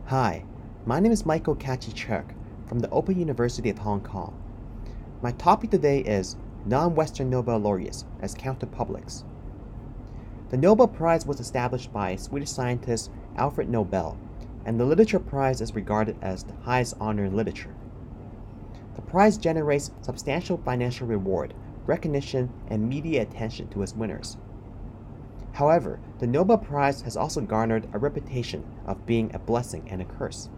Hi, my name is Michael Ka-chi Cheuk from the Open University of Hong Kong. My topic today is Non-Western Nobel Laureates as Counterpublics. The Nobel Prize was established by Swedish scientist Alfred Nobel, and the Literature Prize is regarded as the highest honor in literature. The prize generates substantial financial reward, recognition, and media attention to its winners. However, the Nobel Prize has also garnered a reputation of being a blessing and a curse.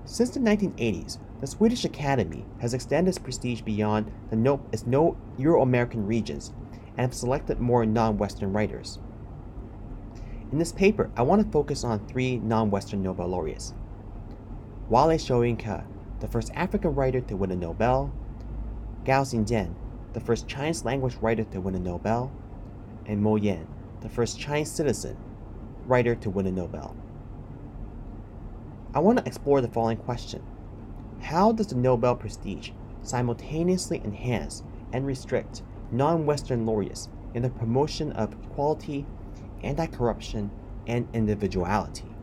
Since the 1980s, the Swedish Academy has extended its prestige beyond its Euro-American regions and have selected more non-Western writers. In this paper, I want to focus on three non-Western Nobel laureates. Wale Soyinka, the first African writer to win a Nobel, Gao Xingjian, the first Chinese language writer to win a Nobel, and Mo Yan, the first Chinese citizen writer to win a Nobel. I want to explore the following question. How does the Nobel prestige simultaneously enhance and restrict non-Western laureates in the promotion of equality, anti-corruption, and individuality?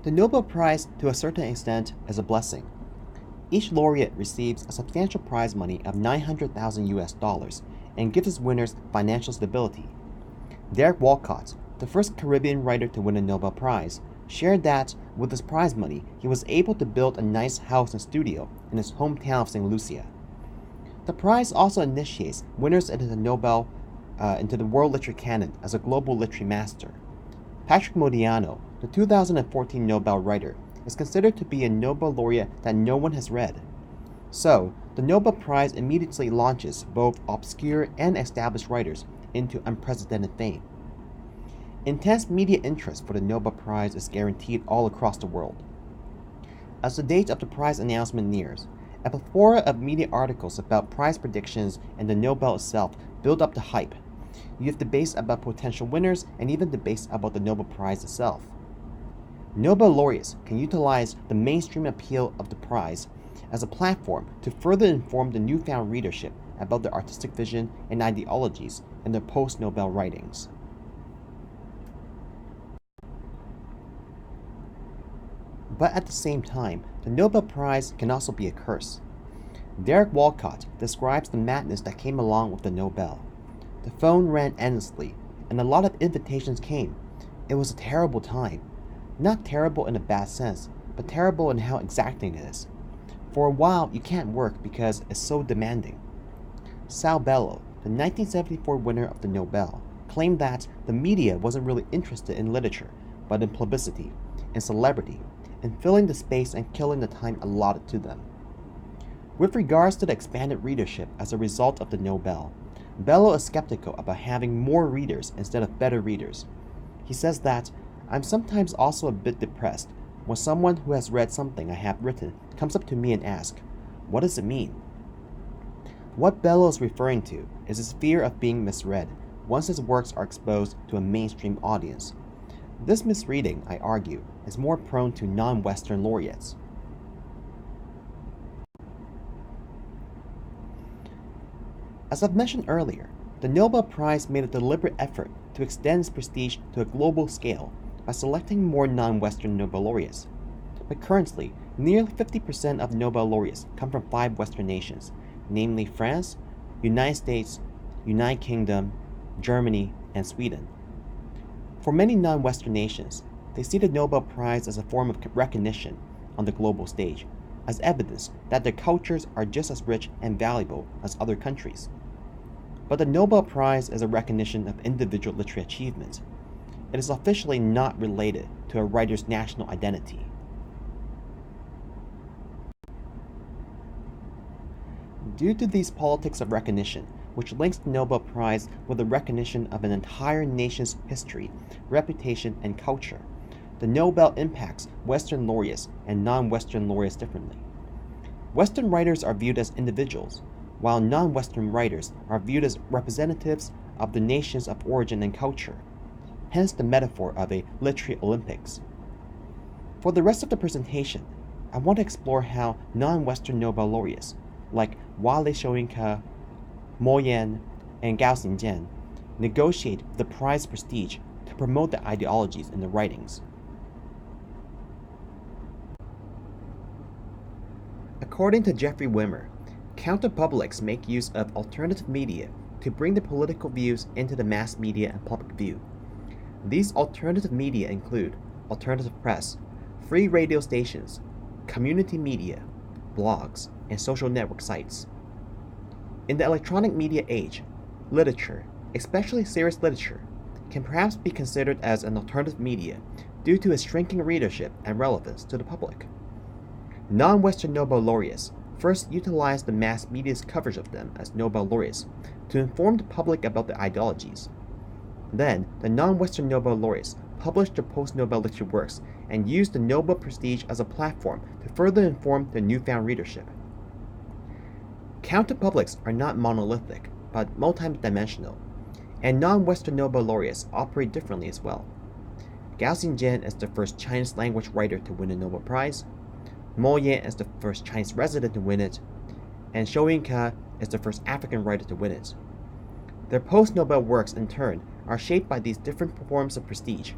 The Nobel Prize, to a certain extent, is a blessing. Each laureate receives a substantial prize money of $900,000 and gives its winners financial stability. Derek Walcott, the first Caribbean writer to win a Nobel Prize, shared that with his prize money, he was able to build a nice house and studio in his hometown of St. Lucia. The prize also initiates winners into the world literature canon as a global literary master. Patrick Modiano, the 2014 Nobel writer, is considered to be a Nobel laureate that no one has read. So, the Nobel Prize immediately launches both obscure and established writers into unprecedented fame. Intense media interest for the Nobel Prize is guaranteed all across the world. As the date of the prize announcement nears, a plethora of media articles about prize predictions and the Nobel itself build up the hype. You have debates about potential winners and even debates about the Nobel Prize itself. Nobel laureates can utilize the mainstream appeal of the prize as a platform to further inform the newfound readership about their artistic vision and ideologies in their post-Nobel writings. But at the same time, the Nobel Prize can also be a curse. Derek Walcott describes the madness that came along with the Nobel. The phone rang endlessly, and a lot of invitations came. It was a terrible time. Not terrible in a bad sense, but terrible in how exacting it is. For a while, you can't work because it's so demanding. Sal Bellow, the 1974 winner of the Nobel, claimed that the media wasn't really interested in literature, but in publicity, in celebrity, in filling the space and killing the time allotted to them. With regards to the expanded readership as a result of the Nobel, Bellow is skeptical about having more readers instead of better readers. He says that, "I'm sometimes also a bit depressed when someone who has read something I have written comes up to me and asks, 'What does it mean?'" What Bellow is referring to is his fear of being misread once his works are exposed to a mainstream audience. This misreading, I argue, is more prone to non-Western laureates. As I've mentioned earlier, the Nobel Prize made a deliberate effort to extend its prestige to a global scale by selecting more non-Western Nobel laureates. But currently, nearly 50% of Nobel laureates come from 5 Western nations, namely France, United States, United Kingdom, Germany, and Sweden. For many non-Western nations, they see the Nobel Prize as a form of recognition on the global stage, as evidence that their cultures are just as rich and valuable as other countries. But the Nobel Prize is a recognition of individual literary achievement. It is officially not related to a writer's national identity. Due to these politics of recognition, which links the Nobel Prize with the recognition of an entire nation's history, reputation, and culture, the Nobel impacts Western laureates and non-Western laureates differently. Western writers are viewed as individuals, while non-Western writers are viewed as representatives of the nations of origin and culture, hence the metaphor of a literary Olympics. For the rest of the presentation, I want to explore how non-Western Nobel laureates, like Wale Soyinka, Mo Yan, and Gao Xingjian, negotiate the prize prestige to promote the ideologies in the writings. According to Jeffrey Wimmer, counterpublics make use of alternative media to bring the political views into the mass media and public view. These alternative media include alternative press, free radio stations, community media, blogs, and social network sites. In the electronic media age, literature, especially serious literature, can perhaps be considered as an alternative media due to its shrinking readership and relevance to the public. Non-Western Nobel laureates first utilized the mass media's coverage of them as Nobel laureates to inform the public about their ideologies. Then, the non-Western Nobel laureates published their post-Nobel literature works and used the Nobel prestige as a platform to further inform their newfound readership. Counterpublics are not monolithic, but multidimensional, and non-Western Nobel laureates operate differently as well. Gao Xingjian is the first Chinese language writer to win a Nobel Prize, Mo Yan is the first Chinese resident to win it, and Ka is the first African writer to win it. Their post-Nobel works, in turn, are shaped by these different forms of prestige,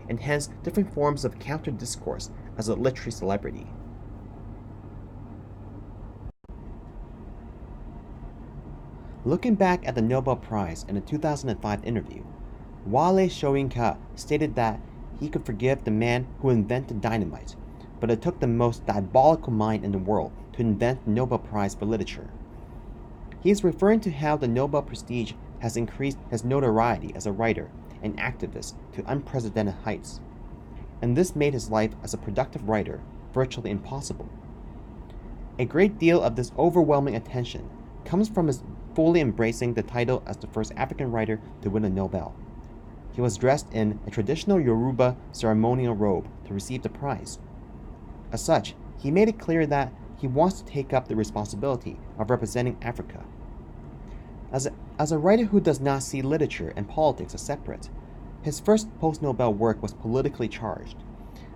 and hence different forms of counter-discourse as a literary celebrity. Looking back at the Nobel Prize in a 2005 interview, Wale Soyinka stated that he could forgive the man who invented dynamite, but it took the most diabolical mind in the world to invent the Nobel Prize for Literature. He is referring to how the Nobel prestige has increased his notoriety as a writer and activist to unprecedented heights, and this made his life as a productive writer virtually impossible. A great deal of this overwhelming attention comes from his fully embracing the title as the first African writer to win a Nobel. He was dressed in a traditional Yoruba ceremonial robe to receive the prize. As such, he made it clear that he wants to take up the responsibility of representing Africa. As a writer who does not see literature and politics as separate, his first post-Nobel work was politically charged.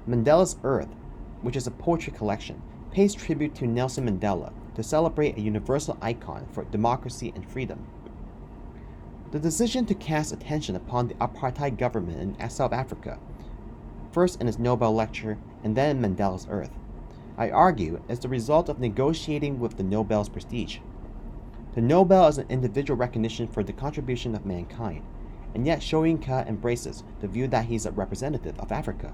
Mandela's Earth, which is a poetry collection, pays tribute to Nelson Mandela to celebrate a universal icon for democracy and freedom. The decision to cast attention upon the apartheid government in South Africa, first in his Nobel lecture and then in Mandela's Earth, I argue is the result of negotiating with the Nobel's prestige. The Nobel is an individual recognition for the contribution of mankind, and yet Soyinka embraces the view that he is a representative of Africa.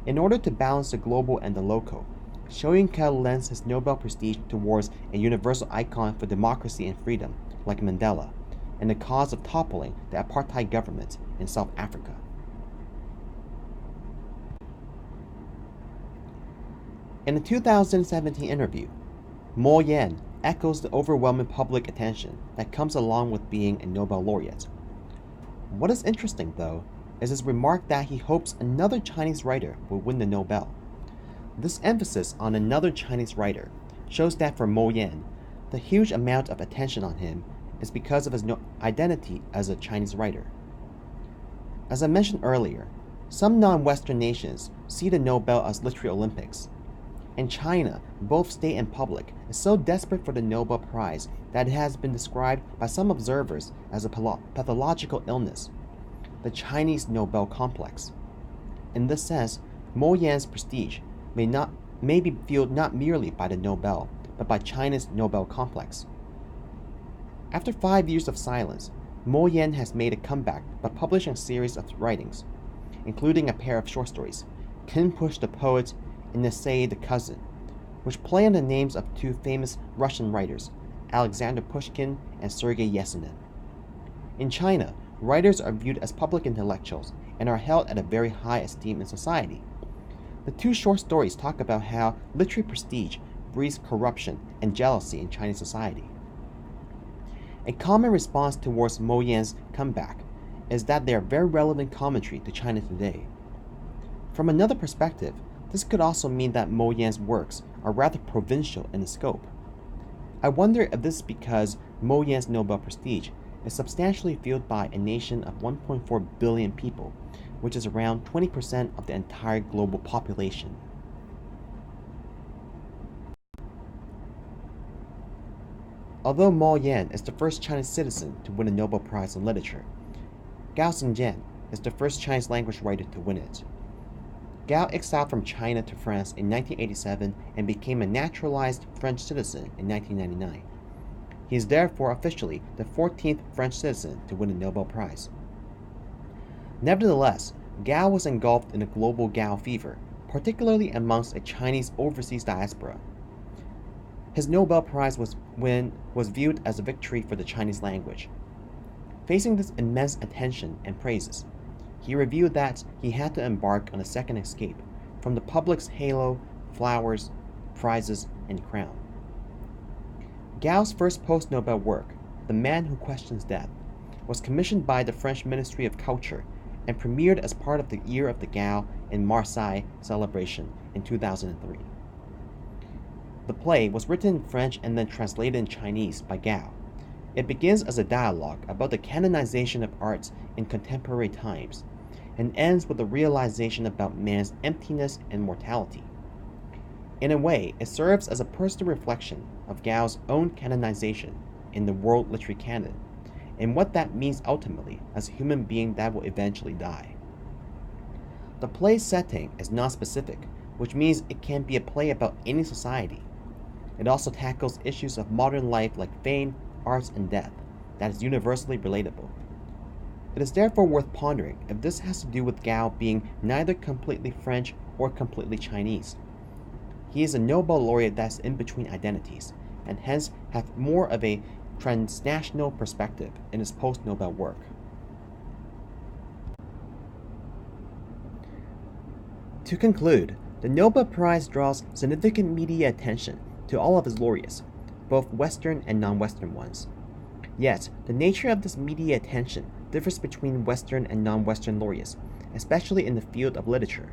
In order to balance the global and the local, Soyinka lends his Nobel prestige towards a universal icon for democracy and freedom, like Mandela, and the cause of toppling the apartheid government in South Africa. In a 2017 interview, Mo Yan echoes the overwhelming public attention that comes along with being a Nobel laureate. What is interesting, though, is his remark that he hopes another Chinese writer will win the Nobel. This emphasis on another Chinese writer shows that for Mo Yan, the huge amount of attention on him is because of his identity as a Chinese writer. As I mentioned earlier, some non-Western nations see the Nobel as literary Olympics. In China, both state and public is so desperate for the Nobel Prize that it has been described by some observers as a pathological illness, the Chinese Nobel complex. In this sense, Mo Yan's prestige may be fueled not merely by the Nobel, but by China's Nobel complex. After 5 years of silence, Mo Yan has made a comeback by publishing a series of writings, including a pair of short stories, Kin Push the Poet and Essay the Cousin, which play on the names of two famous Russian writers, Alexander Pushkin and Sergei Yesenin. In China, writers are viewed as public intellectuals and are held at a very high esteem in society. The two short stories talk about how literary prestige breeds corruption and jealousy in Chinese society. A common response towards Mo Yan's comeback is that they are very relevant commentary to China today. From another perspective, this could also mean that Mo Yan's works are rather provincial in scope. I wonder if this is because Mo Yan's Nobel prestige is substantially fueled by a nation of 1.4 billion people, which is around 20% of the entire global population. Although Mo Yan is the first Chinese citizen to win a Nobel Prize in Literature, Gao Xingjian is the first Chinese language writer to win it. Gao exiled from China to France in 1987 and became a naturalized French citizen in 1999. He is therefore officially the 14th French citizen to win a Nobel Prize. Nevertheless, Gao was engulfed in a global Gao fever, particularly amongst a Chinese overseas diaspora. His Nobel Prize was viewed as a victory for the Chinese language. Facing this immense attention and praises, he revealed that he had to embark on a second escape from the public's halo, flowers, prizes, and crown. Gao's first post-Nobel work, The Man Who Questions Death, was commissioned by the French Ministry of Culture and premiered as part of the Year of the Gao in Marseille celebration in 2003. The play was written in French and then translated in Chinese by Gao. It begins as a dialogue about the canonization of arts in contemporary times, and ends with a realization about man's emptiness and mortality. In a way, it serves as a personal reflection of Gao's own canonization in the world literary canon, and what that means ultimately as a human being that will eventually die. The play's setting is non-specific, which means it can be a play about any society. It also tackles issues of modern life like fame, arts, and death that is universally relatable. It is therefore worth pondering if this has to do with Gao being neither completely French or completely Chinese. He is a Nobel laureate that's in between identities, and hence has more of a transnational perspective in his post-Nobel work. To conclude, the Nobel Prize draws significant media attention to all of his laureates, both Western and non-Western ones. Yet, the nature of this media attention differs between Western and non-Western laureates, especially in the field of literature.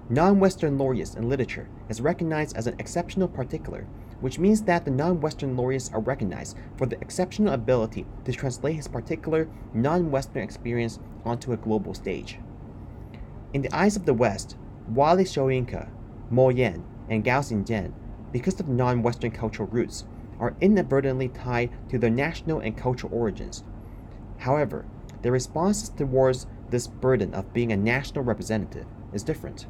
Non-Western laureates in literature is recognized as an exceptional particular, which means that the non-Western laureates are recognized for the exceptional ability to translate his particular non-Western experience onto a global stage. In the eyes of the West, Wally Soyinka, Mo Yan, and Gao Xingjian, because of non-Western cultural roots, are inadvertently tied to their national and cultural origins. However, their responses towards this burden of being a national representative is different.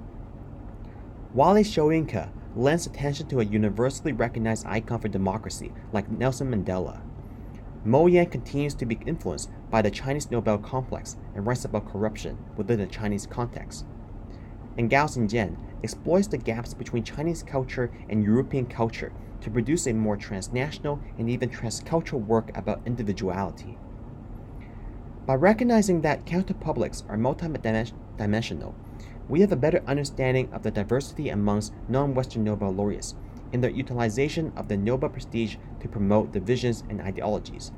Wally Soyinka lends attention to a universally recognized icon for democracy like Nelson Mandela. Mo Yan continues to be influenced by the Chinese Nobel complex and writes about corruption within the Chinese context. And Gao Xingjian exploits the gaps between Chinese culture and European culture to produce a more transnational and even transcultural work about individuality. By recognizing that counterpublics are multidimensional, we have a better understanding of the diversity amongst non-Western Nobel laureates in their utilization of the Nobel prestige to promote their visions and ideologies.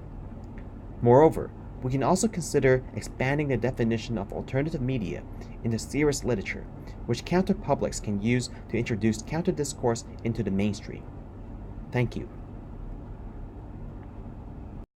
Moreover, we can also consider expanding the definition of alternative media into serious literature, which counterpublics can use to introduce counter-discourse into the mainstream. Thank you.